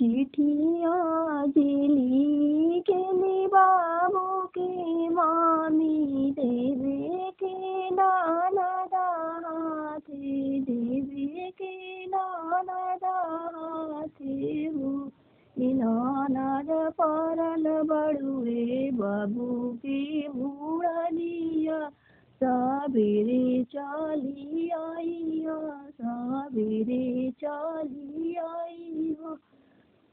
चिट्ठियाँ जे लिखेली बाबू के मामी देवे के ननद हाथे देवे के ननद हाथे हो ननद परल बड़ुए बाबू के मुड़निया सबेरे चली आई हो सबेरे चली आई हो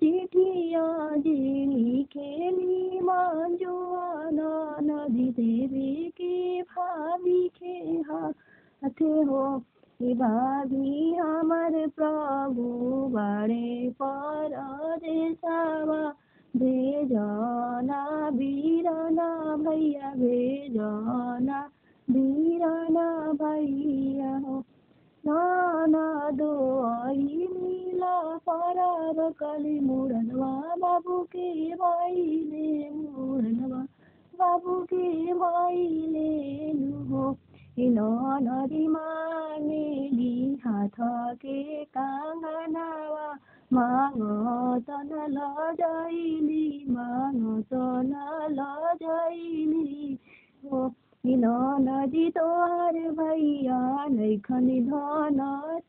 चिट्ठियाँ जे लिखेली मंजुआना नदी देवे के भाभी के हाथे हो भाभी हमर प्रभु बड़े परदेसवा भेजना बीरना भैया भेजना बीरना भैया हो ननदो आइला फरार कली मुड़नवा बाबू के भाईले मुड़नवा बाबू के भाईले हो नदी मांगेली हाथ के कंगनवा मांगो तन लजाइली मांगो तन लजाइली हो नदी तोहर भैया नैखन धन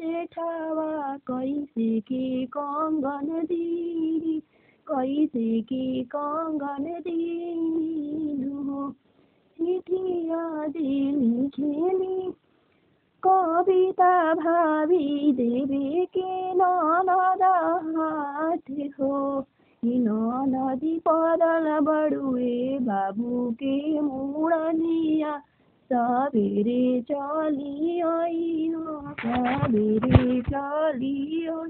जेठावा कैसे के कंगन दी कैसे के कंगन दीलू हो चिट्ठियाँ जे लिखेली कविता भाभी देवे के ननद हाथे हो नदी परल बड़ुए बाबू के मुड़निया सबेरे चली आई हो सबेरे चली आई।